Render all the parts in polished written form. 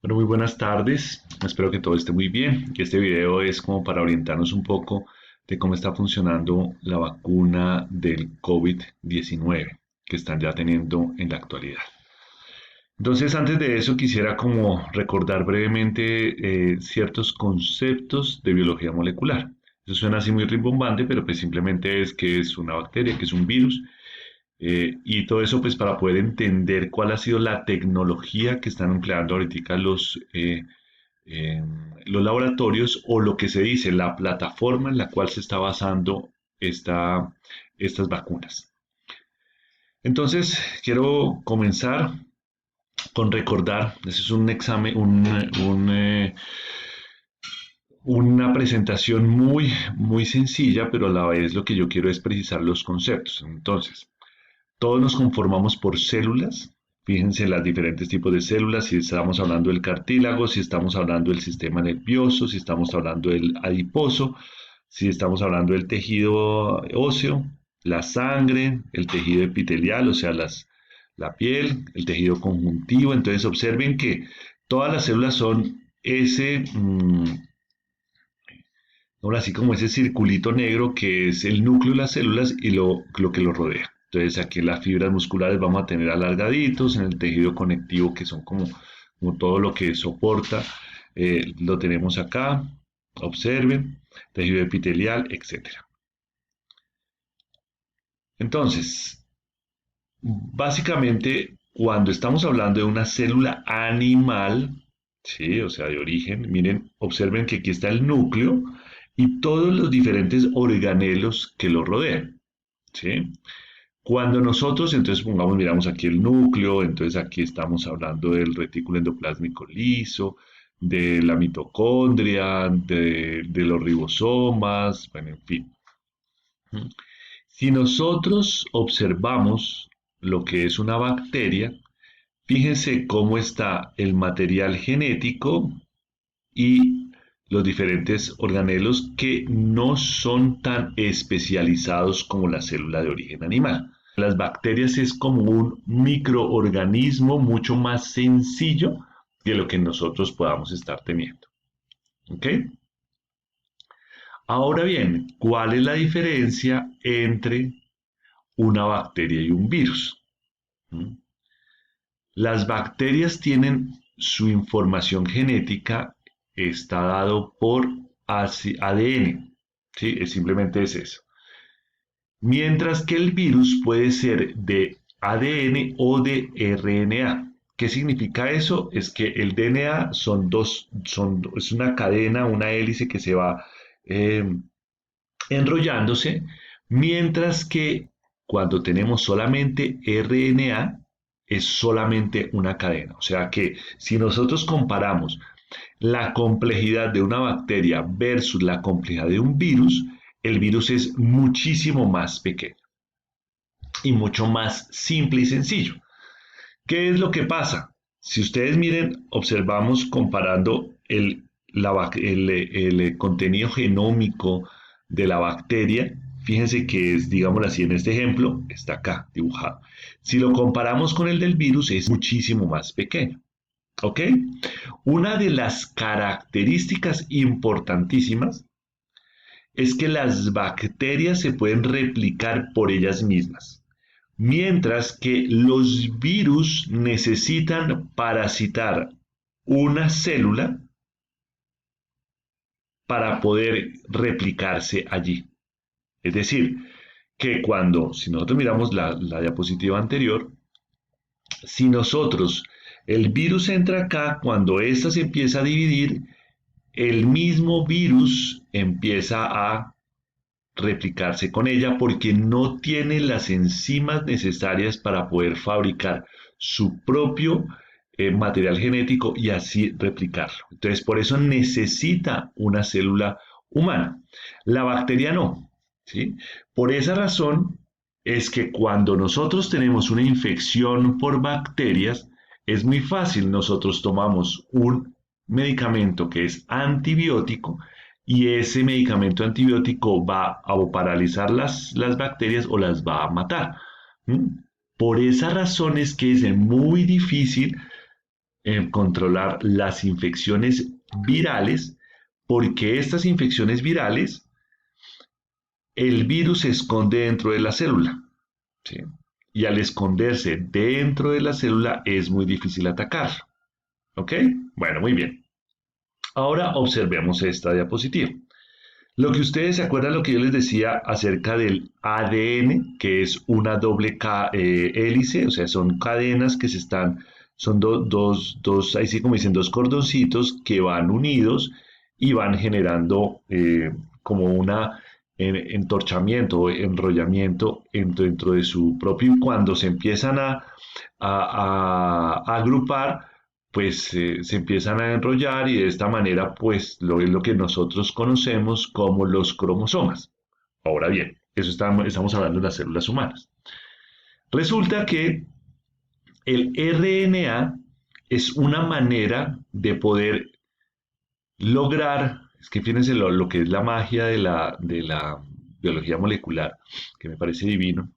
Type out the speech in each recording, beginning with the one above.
Bueno, muy buenas tardes. Espero que todo esté muy bien. Este video es como para orientarnos un poco de cómo está funcionando la vacuna del COVID-19 que están ya teniendo en la actualidad. Entonces, antes de eso, quisiera como recordar brevemente ciertos conceptos de biología molecular. Eso suena así muy rimbombante, pero pues simplemente es que es una bacteria, que es un virus, y todo eso pues para poder entender cuál ha sido la tecnología que están empleando ahorita los laboratorios o lo que se dice, la plataforma en la cual se está basando estas vacunas. Entonces, quiero comenzar con recordar, ese es un examen, una presentación muy sencilla, pero a la vez lo que yo quiero es precisar los conceptos. Entonces, todos nos conformamos por células. Fíjense las diferentes tipos de células, si estamos hablando del cartílago, si estamos hablando del sistema nervioso, si estamos hablando del adiposo, si estamos hablando del tejido óseo, la sangre, el tejido epitelial, o sea, la piel, el tejido conjuntivo. Entonces observen que todas las células son ahora así como ese circulito negro que es el núcleo de las células y lo que lo rodea. Entonces aquí en las fibras musculares vamos a tener alargaditos, en el tejido conectivo que son como todo lo que soporta, lo tenemos acá, observen, tejido epitelial, etcétera. Entonces, básicamente, cuando estamos hablando de una célula animal, sí, o sea, de origen, miren, observen que aquí está el núcleo y todos los diferentes organelos que lo rodean, ¿sí? Cuando nosotros, entonces pongamos, miramos aquí el núcleo, entonces aquí estamos hablando del retículo endoplásmico liso, de la mitocondria, de los ribosomas, bueno, en fin. Si nosotros observamos lo que es una bacteria, fíjense cómo está el material genético y los diferentes organelos que no son tan especializados como la célula de origen animal. Las bacterias es como un microorganismo mucho más sencillo que lo que nosotros podamos estar teniendo. ¿Ok? Ahora bien, ¿cuál es la diferencia entre una bacteria y un virus? ¿Mm? Las bacterias tienen su información genética, está dado por ADN, ¿sí? Simplemente es eso. Mientras que el virus puede ser de ADN o de RNA. ¿Qué significa eso? Es que el DNA es una cadena, una hélice que se va eh, enrollándose, mientras que cuando tenemos solamente RNA es solamente una cadena. O sea que si nosotros comparamos la complejidad de una bacteria versus la complejidad de un virus, el virus es muchísimo más pequeño y mucho más simple y sencillo. ¿Qué es lo que pasa? Si ustedes miren, observamos comparando el contenido genómico de la bacteria, fíjense que es, digámoslo así, en este ejemplo, está acá dibujado. Si lo comparamos con el del virus, es muchísimo más pequeño. ¿Ok? Una de las características importantísimas es que las bacterias se pueden replicar por ellas mismas, mientras que los virus necesitan parasitar una célula para poder replicarse allí. Es decir, que si nosotros miramos la diapositiva anterior, si nosotros, el virus entra acá, cuando ésta se empieza a dividir, el mismo virus empieza a replicarse con ella porque no tiene las enzimas necesarias para poder fabricar su propio material genético y así replicarlo. Entonces, por eso necesita una célula humana. La bacteria no, ¿sí? Por esa razón es que cuando nosotros tenemos una infección por bacterias, es muy fácil, nosotros tomamos un medicamento que es antibiótico y ese medicamento antibiótico va a o paralizar las bacterias o las va a matar. ¿Mm? Por esa razón es que es muy difícil controlar las infecciones virales, porque estas infecciones virales, el virus se esconde dentro de la célula, ¿sí? Y al esconderse dentro de la célula es muy difícil atacar. ¿Ok? Bueno, muy bien. Ahora observemos esta diapositiva. Lo que ustedes se acuerdan lo que yo les decía acerca del ADN, que es una doble hélice, o sea, son cadenas que se están, son ahí sí como dicen, dos cordoncitos que van unidos y van generando como una entorchamiento o enrollamiento dentro de su propio, y cuando se empiezan a agrupar, pues se empiezan a enrollar y de esta manera pues es lo que nosotros conocemos como los cromosomas. Ahora bien, eso estamos hablando de las células humanas. Resulta que el RNA es una manera de poder lograr, es que fíjense lo que es la magia de la biología molecular, que me parece divino,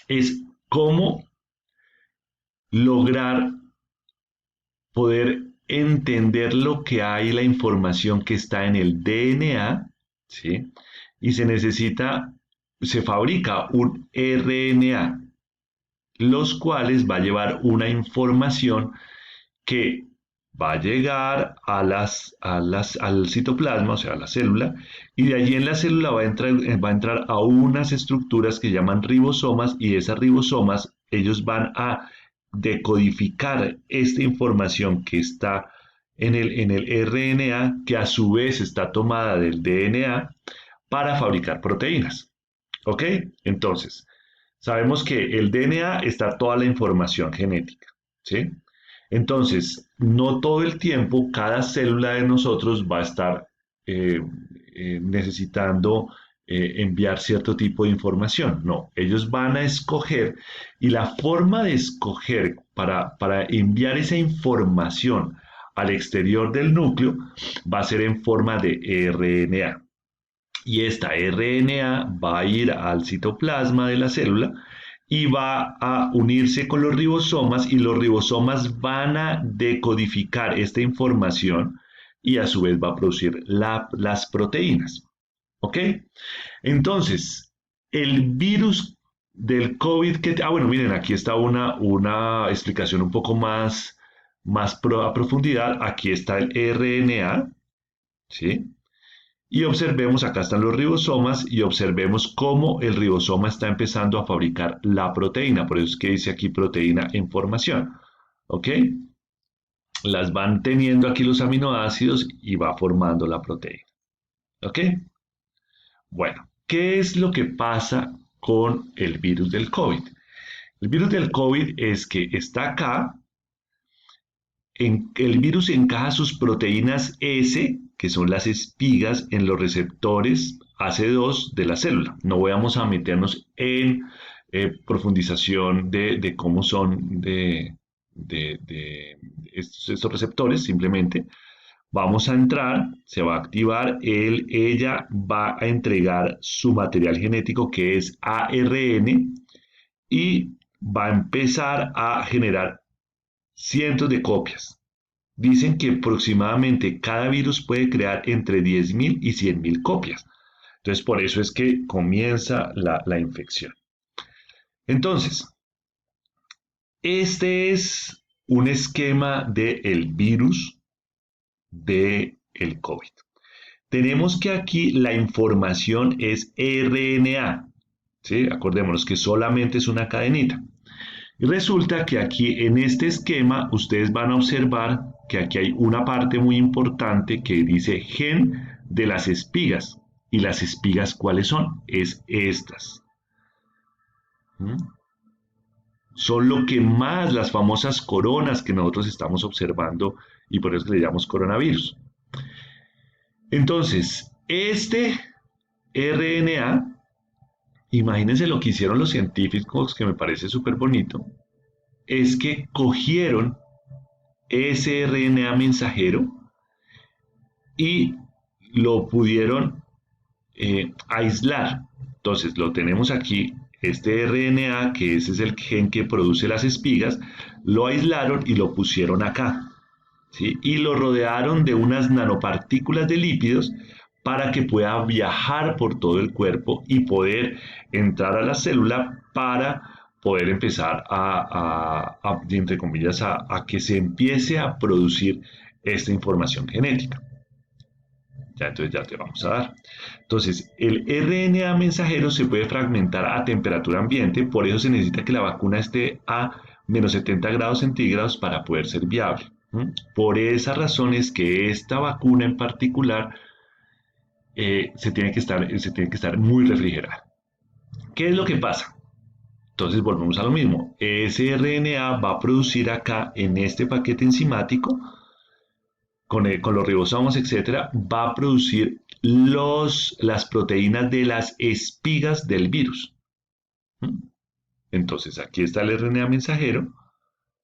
es cómo lograr poder entender lo que hay, la información que está en el DNA, ¿sí? Y se fabrica un RNA, los cuales va a llevar una información que va a llegar al citoplasma, o sea, a la célula, y de allí en la célula va a entrar a unas estructuras que llaman ribosomas, y esas ribosomas, ellos van a decodificar esta información que está en el RNA, que a su vez está tomada del DNA, para fabricar proteínas. ¿Ok? Entonces, sabemos que el DNA está toda la información genética, ¿sí? Entonces, no todo el tiempo cada célula de nosotros va a estar eh, necesitando enviar cierto tipo de información. No, ellos van a escoger, y la forma de escoger para enviar esa información al exterior del núcleo va a ser en forma de RNA. Y esta RNA va a ir al citoplasma de la célula y va a unirse con los ribosomas, y los ribosomas van a decodificar esta información y a su vez va a producir las proteínas. ¿Ok? Entonces, el virus del COVID bueno, miren, aquí está una explicación un poco más a profundidad. Aquí está el RNA, ¿sí? Y observemos, acá están los ribosomas, y observemos cómo el ribosoma está empezando a fabricar la proteína. Por eso es que dice aquí proteína en formación. ¿Ok? Las van teniendo aquí los aminoácidos y va formando la proteína. ¿Ok? Bueno, ¿qué es lo que pasa con el virus del COVID? El virus del COVID es que está acá, el virus encaja sus proteínas S, que son las espigas, en los receptores AC2 de la célula. No vamos a meternos en profundización de cómo son de estos receptores, simplemente vamos a entrar, se va a activar, ella va a entregar su material genético, que es ARN, y va a empezar a generar cientos de copias. Dicen que aproximadamente cada virus puede crear entre 10.000 y 100.000 copias. Entonces, por eso es que comienza la infección. Entonces, este es un esquema del virus del COVID. Tenemos que aquí la información es RNA, ¿sí? Acordémonos que solamente es una cadenita. Y resulta que aquí en este esquema ustedes van a observar que aquí hay una parte muy importante que dice gen de las espigas. ¿Y las espigas cuáles son? Es estas. ¿Mm? Son lo que más, las famosas coronas que nosotros estamos observando, y por eso le llamamos coronavirus. Entonces, este RNA, imagínense lo que hicieron los científicos, que me parece súper bonito, es que cogieron ese RNA mensajero y lo pudieron aislar. Entonces lo tenemos aquí, este RNA, que ese es el gen que produce las espigas, lo aislaron y lo pusieron acá, ¿sí? Y lo rodearon de unas nanopartículas de lípidos para que pueda viajar por todo el cuerpo y poder entrar a la célula para poder empezar entre comillas, a que se empiece a producir esta información genética. Ya, entonces ya te vamos a dar. Entonces, el RNA mensajero se puede fragmentar a temperatura ambiente, por eso se necesita que la vacuna esté a menos 70 grados centígrados para poder ser viable. Por esa razón es que esta vacuna en particular se tiene que estar muy refrigerada. ¿Qué es lo que pasa? Entonces volvemos a lo mismo. Ese RNA va a producir acá en este paquete enzimático, con los ribosomas, etcétera, va a producir las proteínas de las espigas del virus. Entonces aquí está el RNA mensajero,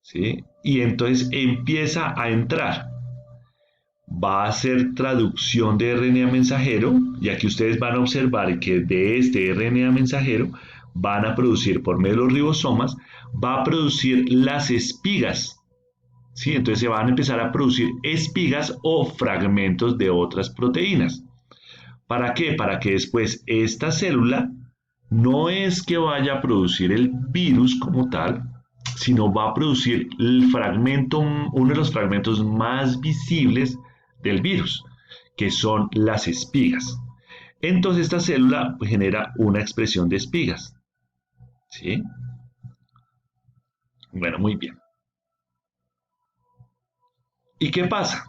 ¿sí? Y entonces empieza a entrar. Va a hacer traducción de RNA mensajero, y aquí ustedes van a observar que de este RNA mensajero van a producir por medio de los ribosomas, va a producir las espigas. ¿Sí? Entonces se van a empezar a producir espigas o fragmentos de otras proteínas. ¿Para qué? Para que después esta célula no es que vaya a producir el virus como tal, sino va a producir el fragmento, uno de los fragmentos más visibles del virus, que son las espigas. Entonces esta célula genera una expresión de espigas. ¿Sí? Bueno, muy bien. ¿Y qué pasa?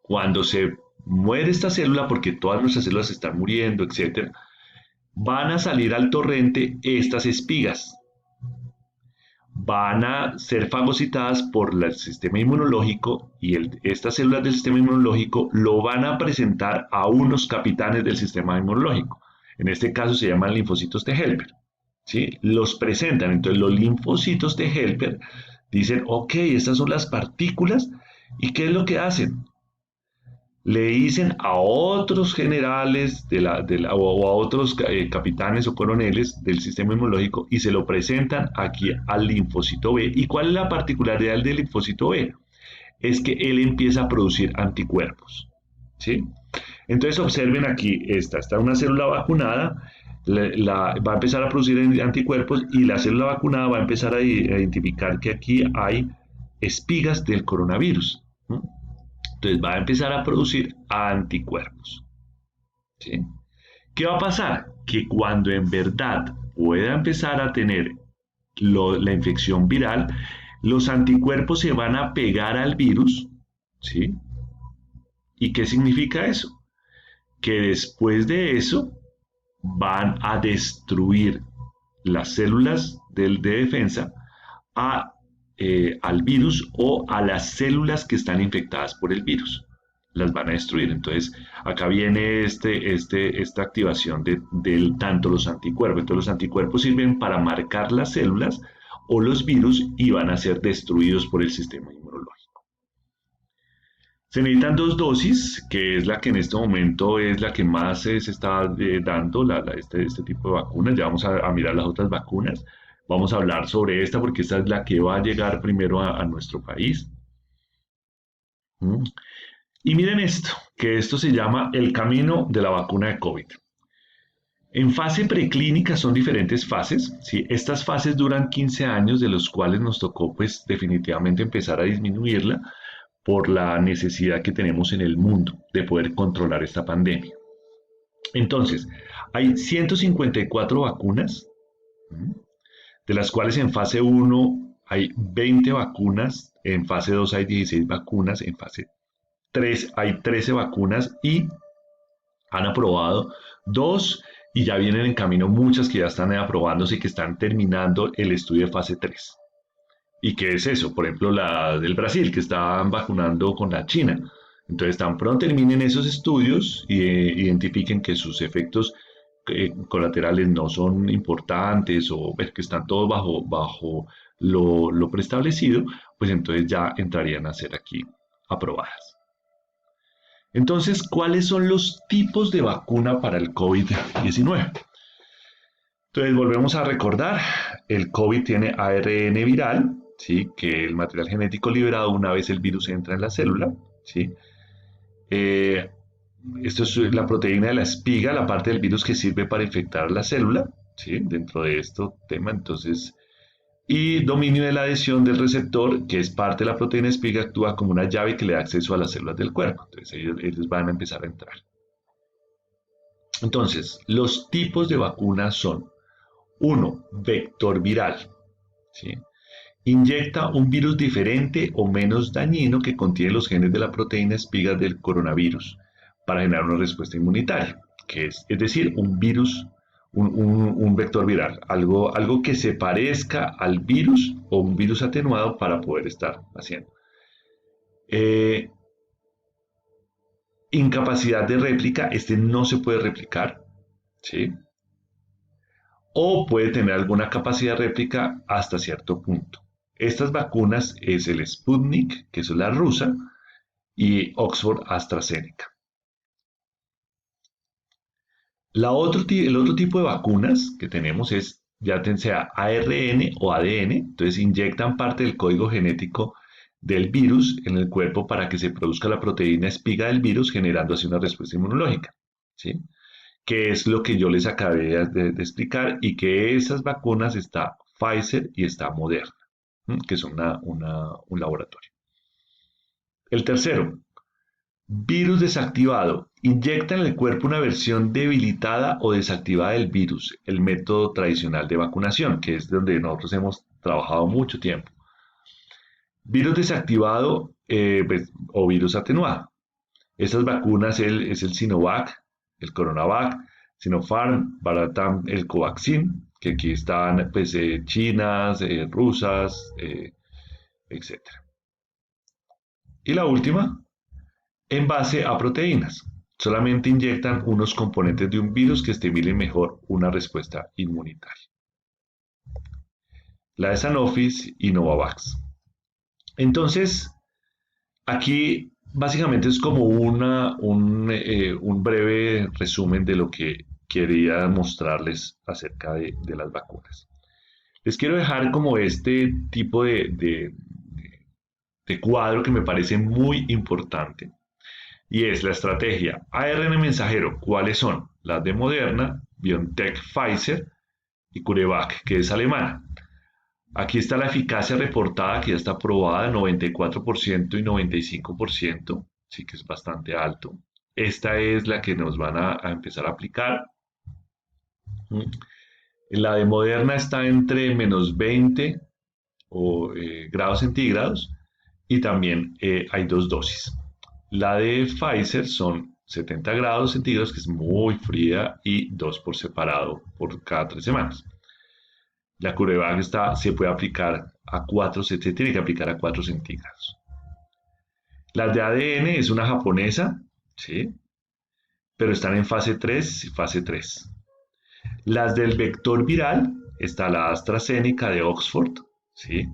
Cuando se muere esta célula, porque todas nuestras células están muriendo, etc., van a salir al torrente estas espigas. Van a ser fagocitadas por el sistema inmunológico y estas células del sistema inmunológico lo van a presentar a unos capitanes del sistema inmunológico. En este caso se llaman linfocitos T helper. ¿Sí? Los presentan. Entonces los linfocitos T helper dicen, ok, estas son las partículas. ¿Y qué es lo que hacen? Le dicen a otros generales o a otros capitanes o coroneles del sistema inmunológico y se lo presentan aquí al linfocito B. ¿Y cuál es la particularidad del linfocito B? Es que él empieza a producir anticuerpos. ¿Sí? Entonces observen aquí, está una célula vacunada, va a empezar a producir anticuerpos y la célula vacunada va a empezar a identificar que aquí hay espigas del coronavirus. Entonces va a empezar a producir anticuerpos. ¿Sí? ¿Qué va a pasar? Que cuando en verdad pueda empezar a tener la infección viral, los anticuerpos se van a pegar al virus. ¿Sí? ¿Y qué significa eso? Que después de eso van a destruir las células de defensa al virus o a las células que están infectadas por el virus. Las van a destruir. Entonces, acá viene esta activación de tanto los anticuerpos. Entonces, los anticuerpos sirven para marcar las células o los virus y van a ser destruidos por el sistema inmunológico. Se necesitan 2 dosis, que es la que en este momento es la que más se está dando, este tipo de vacunas. Ya vamos a mirar las otras vacunas. Vamos a hablar sobre esta porque esta es la que va a llegar primero a nuestro país. Y miren esto, que esto se llama el camino de la vacuna de COVID. En fase preclínica son diferentes fases, ¿sí? Estas fases duran 15 años, de los cuales nos tocó pues definitivamente empezar a disminuirla por la necesidad que tenemos en el mundo de poder controlar esta pandemia. Entonces, hay 154 vacunas, de las cuales en fase 1 hay 20 vacunas, en fase 2 hay 16 vacunas, en fase 3 hay 13 vacunas y han aprobado 2 y ya vienen en camino muchas que ya están aprobándose y que están terminando el estudio de fase 3. ¿Y qué es eso? Por ejemplo, la del Brasil, que están vacunando con la China. Entonces, tan pronto terminen esos estudios e identifiquen que sus efectos colaterales no son importantes o que están todos bajo lo preestablecido, pues entonces ya entrarían a ser aquí aprobadas. Entonces, ¿cuáles son los tipos de vacuna para el COVID-19? Entonces, volvemos a recordar, el COVID tiene ARN viral, ¿sí? Que el material genético liberado una vez el virus entra en la célula, ¿sí? Eh, Esto es la proteína de la espiga, la parte del virus que sirve para infectar la célula, ¿sí? Dentro de este tema, entonces, y dominio de la adhesión del receptor, que es parte de la proteína espiga, actúa como una llave que le da acceso a las células del cuerpo. Entonces, ellos van a empezar a entrar. Entonces, los tipos de vacunas son: uno, vector viral, ¿sí? Inyecta un virus diferente o menos dañino que contiene los genes de la proteína espiga del coronavirus para generar una respuesta inmunitaria, que es decir, un virus, un vector viral, algo que se parezca al virus o un virus atenuado para poder estar haciendo. Eh, Incapacidad de réplica, este no se puede replicar, ¿sí? O puede tener alguna capacidad de réplica hasta cierto punto. Estas vacunas es el Sputnik, que es la rusa, y Oxford AstraZeneca. El otro tipo de vacunas que tenemos es ya sea ARN o ADN, entonces inyectan parte del código genético del virus en el cuerpo para que se produzca la proteína espiga del virus, generando así una respuesta inmunológica, ¿sí? Que es lo que yo les acabé de explicar, y que esas vacunas está Pfizer y está Moderna, que son un laboratorio. El tercero, virus desactivado. Inyecta en el cuerpo una versión debilitada o desactivada del virus, el método tradicional de vacunación, que es donde nosotros hemos trabajado mucho tiempo. Virus desactivado, pues, o virus atenuado. Estas vacunas es el Sinovac, el Coronavac, Sinopharm, Baratam, el Covaxin, que aquí están pues, chinas, rusas, etc. Y la última, en base a proteínas. Solamente inyectan unos componentes de un virus que estimulen mejor una respuesta inmunitaria. La de Sanofi y Novavax. Entonces, aquí básicamente es como un breve resumen de lo que quería mostrarles acerca de las vacunas. Les quiero dejar como este tipo de cuadro que me parece muy importante, y es la estrategia ARN mensajero. ¿Cuáles son? Las de Moderna, BioNTech, Pfizer y CureVac, que es alemana. Aquí está la eficacia reportada, que ya está aprobada, 94% y 95%, sí que es bastante alto. Esta es la que nos van a empezar a aplicar. La de Moderna está entre -20 grados centígrados, y también hay dos dosis. La de Pfizer son 70 grados centígrados, que es muy fría, y dos por separado por cada 3 semanas. La CureVac se puede aplicar a 4, se tiene que aplicar a 4 centígrados. Las de ADN es una japonesa, ¿sí? Pero están en fase 3 y fase 3. Las del vector viral, está la AstraZeneca de Oxford, ¿sí?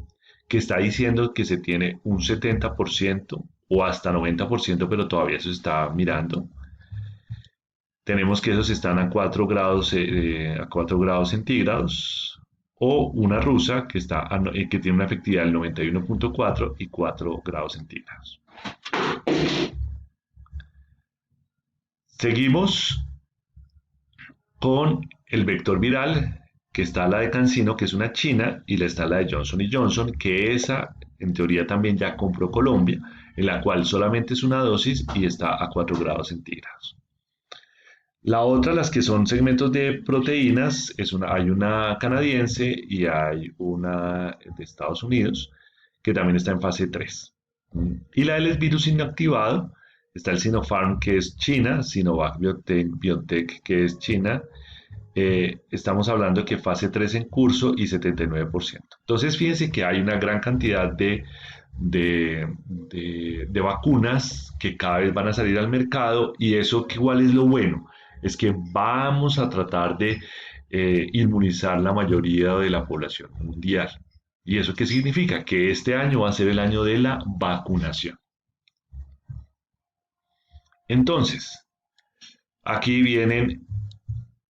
Que está diciendo que se tiene un 70% o hasta 90%, pero todavía eso se está mirando. Tenemos que esos están a 4 grados centígrados, o una rusa que tiene una efectividad del 91.4 y 4 grados centígrados. Seguimos con el vector viral, que está la de CanSino, que es una china, y está la de Johnson Johnson, que esa en teoría también ya compró Colombia, en la cual solamente es una dosis y está a 4 grados centígrados. La otra, las que son segmentos de proteínas, hay una canadiense y hay una de Estados Unidos, que también está en fase 3. Y la del virus inactivado, está el Sinopharm, que es China, Sinovac BioNTech, que es China. Estamos hablando de que fase 3 en curso y 79%. Entonces, fíjense que hay una gran cantidad de vacunas que cada vez van a salir al mercado, y eso, ¿cuál es lo bueno? Es que vamos a tratar de inmunizar la mayoría de la población mundial. ¿Y eso qué significa? Que este año va a ser el año de la vacunación. Entonces, aquí vienen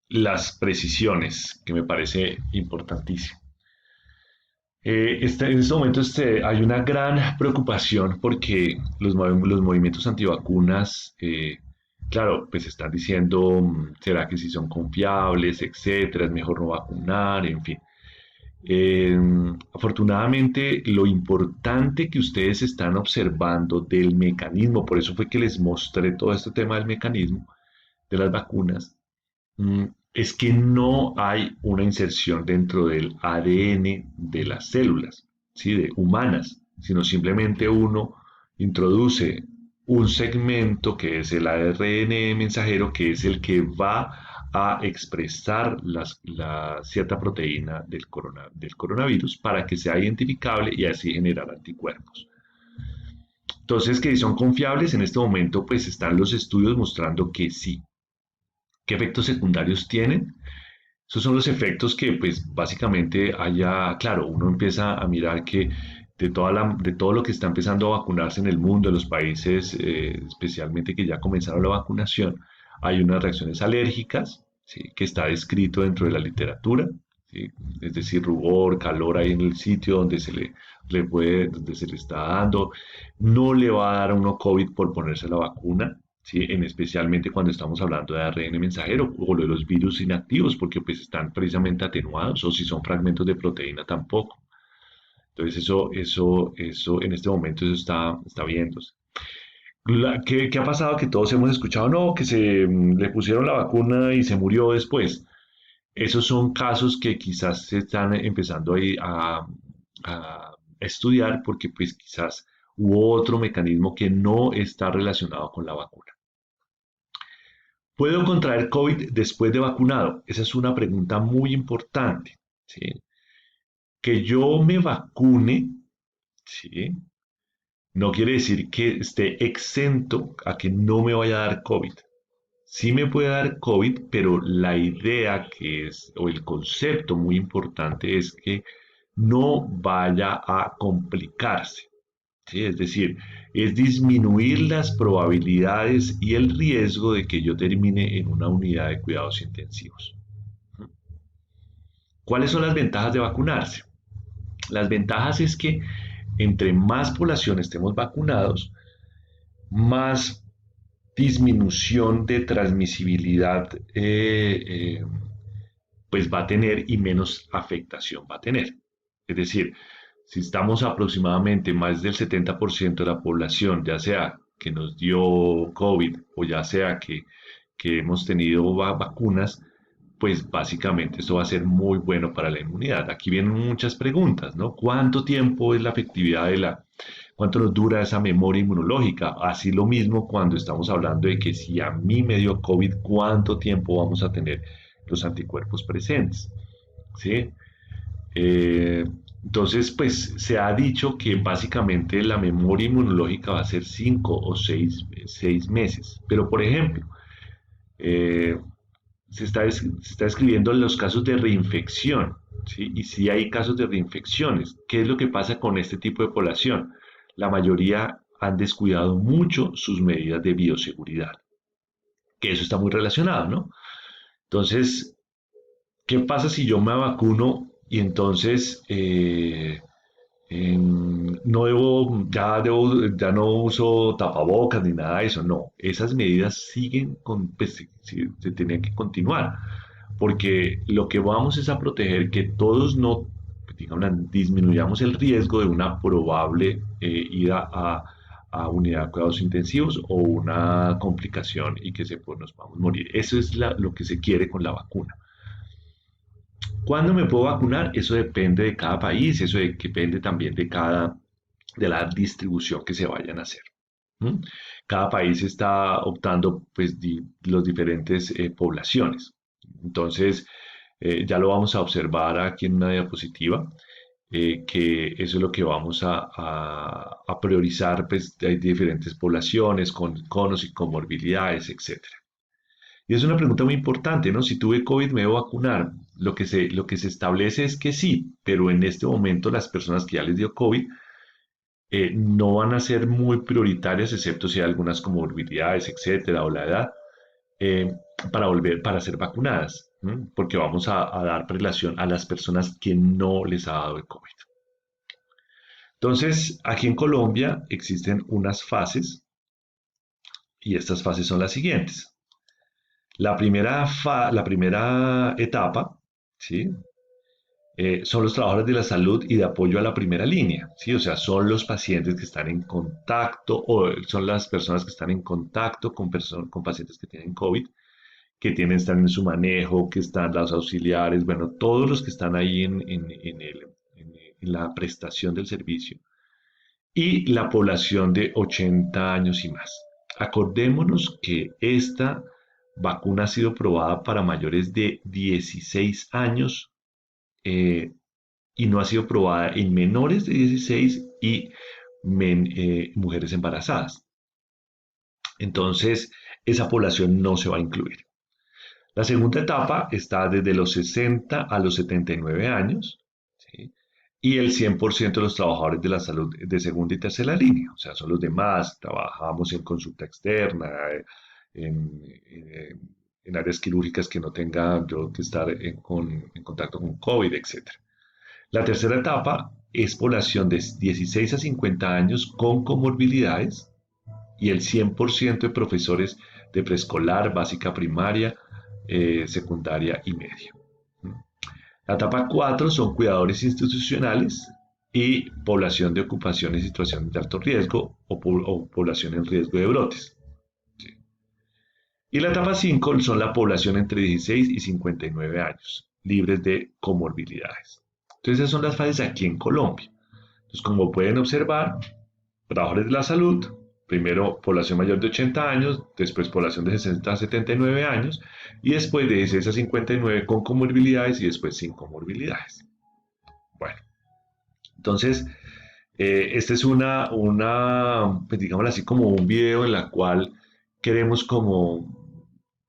las precisiones, que me parece importantísimo. En este momento hay una gran preocupación porque los movimientos antivacunas, claro, pues están diciendo, ¿será que si son confiables, etcétera? Es mejor no vacunar, en fin. Eh, Afortunadamente, lo importante que ustedes están observando del mecanismo, por eso fue que les mostré todo este tema del mecanismo de las vacunas, mm, es que no hay una inserción dentro del ADN de las células, ¿sí? De humanas, sino simplemente uno introduce un segmento que es el ARN mensajero, que es el que va a expresar la cierta proteína del coronavirus para que sea identificable y así generar anticuerpos. Entonces, que son confiables en este momento, pues están los estudios mostrando que sí. ¿Qué efectos secundarios tienen? Esos son los efectos que, pues, básicamente haya, claro, uno empieza a mirar que de todo lo que está empezando a vacunarse en el mundo, en los países, especialmente que ya comenzaron la vacunación, hay unas reacciones alérgicas, ¿sí? Que está descrito dentro de la literatura, ¿sí? Es decir, rubor, calor ahí en el sitio donde donde se le está dando. No le va a dar a uno COVID por ponerse la vacuna, ¿sí? Especialmente cuando estamos hablando de ARN mensajero o de los virus inactivos, porque pues están precisamente atenuados, o si son fragmentos de proteína tampoco. Entonces eso en este momento eso está viéndose. ¿Qué ha pasado? Que todos hemos escuchado, no, que le pusieron la vacuna y se murió después. Esos son casos que quizás se están empezando ahí a estudiar porque pues quizás hubo otro mecanismo que no está relacionado con la vacuna. ¿Puedo contraer COVID después de vacunado? Esa es una pregunta muy importante, ¿sí? Que yo me vacune, ¿sí? No quiere decir que esté exento a que no me vaya a dar COVID. Sí me puede dar COVID, pero la idea que es, o el concepto muy importante es que no vaya a complicarse, ¿sí? Es decir, es disminuir las probabilidades y el riesgo de que yo termine en una unidad de cuidados intensivos. ¿Cuáles son las ventajas de vacunarse? Las ventajas es que entre más población estemos vacunados, más disminución de transmisibilidad pues va a tener y menos afectación va a tener. Es decir, si estamos aproximadamente más del 70% de la población, ya sea que nos dio COVID o ya sea que hemos tenido vacunas, pues básicamente esto va a ser muy bueno para la inmunidad. Aquí vienen muchas preguntas, ¿no? ¿Cuánto tiempo es la efectividad cuánto nos dura esa memoria inmunológica? Así lo mismo cuando estamos hablando de que si a mí me dio COVID, ¿cuánto tiempo vamos a tener los anticuerpos presentes? ¿Sí? Eh, entonces, pues se ha dicho que básicamente la memoria inmunológica va a ser 5 o 6 meses. Pero, por ejemplo, eh, se está escribiendo los casos de reinfección, ¿sí? Y si hay casos de reinfecciones, ¿qué es lo que pasa con este tipo de población? La mayoría han descuidado mucho sus medidas de bioseguridad, que eso está muy relacionado, ¿no? Entonces, ¿qué pasa si yo me vacuno y entonces ya no uso tapabocas ni nada de eso? No, esas medidas siguen pues, se tienen que continuar, porque lo que vamos es a proteger que todos no, digamos, disminuyamos el riesgo de una probable ida a unidad de cuidados intensivos o una complicación y que pues, nos vamos a morir. Eso es lo que se quiere con la vacuna. ¿Cuándo me puedo vacunar? Eso depende de cada país, depende también de la distribución que se vayan a hacer. ¿Mm? Cada país está optando, pues, los diferentes poblaciones. Entonces, ya lo vamos a observar aquí en una diapositiva, que eso es lo que vamos a priorizar, pues, hay diferentes poblaciones con conos y comorbilidades, etcétera. Y es una pregunta muy importante, ¿no? Si tuve COVID, ¿me debo vacunar? Lo que se establece es que sí, pero en este momento las personas que ya les dio COVID no van a ser muy prioritarias, excepto si hay algunas comorbilidades, etcétera, o la edad, eh, para ser vacunadas, ¿m? Porque vamos a dar prelación a las personas que no les ha dado el COVID. Entonces, aquí en Colombia existen unas fases y estas fases son las siguientes. La primera etapa, ¿sí? Son los trabajadores de la salud y de apoyo a la primera línea, ¿sí? O sea, son los pacientes que están en contacto o son las personas que están en contacto con pacientes que tienen COVID, están en su manejo, que están los auxiliares, bueno, todos los que están ahí en la prestación del servicio y la población de 80 años y más. Acordémonos que esta vacuna ha sido probada para mayores de 16 años eh, y no ha sido probada en menores de 16 y mujeres embarazadas. Entonces, esa población no se va a incluir. La segunda etapa está desde los 60 a los 79 años, ¿sí? Y el 100% de los trabajadores de la salud de segunda y tercera línea, o sea, son los demás, trabajamos en consulta externa, en, en áreas quirúrgicas que no tenga yo que estar en contacto con COVID, etc. La tercera etapa es población de 16 a 50 años con comorbilidades y el 100% de profesores de preescolar, básica primaria, secundaria y media. La etapa 4 son cuidadores institucionales y población de ocupación en situaciones de alto riesgo o población en riesgo de brotes. ¿Sí? Y la etapa 5 son la población entre 16 y 59 años, libres de comorbilidades. Entonces esas son las fases aquí en Colombia. Entonces, como pueden observar, trabajadores de la salud, primero población mayor de 80 años, después población de 60 a 79 años y después de 16 a 59 con comorbilidades y después sin comorbilidades. Bueno, entonces, esta es pues digámoslo así, como un video en la cual queremos como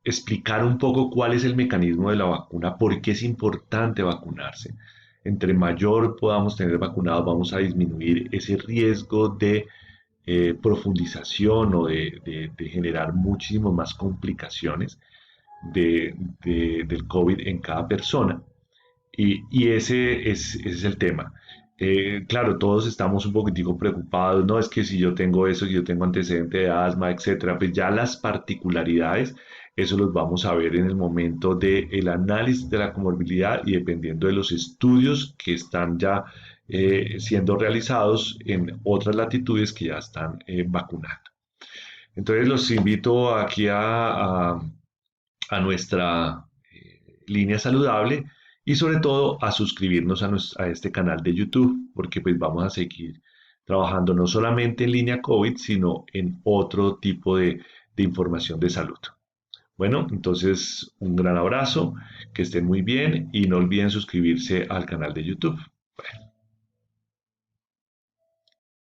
explicar un poco cuál es el mecanismo de la vacuna, por qué es importante vacunarse. Entre mayor podamos tener vacunados, vamos a disminuir ese riesgo de profundización o de generar muchísimas más complicaciones del COVID en cada persona. Y ese es el tema. Claro, todos estamos un poquitico preocupados, no es que si yo tengo eso, si yo tengo antecedente de asma, etcétera, pues ya las particularidades, eso los vamos a ver en el momento del análisis de la comorbilidad y dependiendo de los estudios que están ya siendo realizados en otras latitudes que ya están vacunando. Entonces los invito aquí a nuestra línea saludable y sobre todo a suscribirnos a este canal de YouTube porque pues vamos a seguir trabajando no solamente en línea COVID, sino en otro tipo de información de salud. Bueno, entonces un gran abrazo, que estén muy bien y no olviden suscribirse al canal de YouTube. Bueno.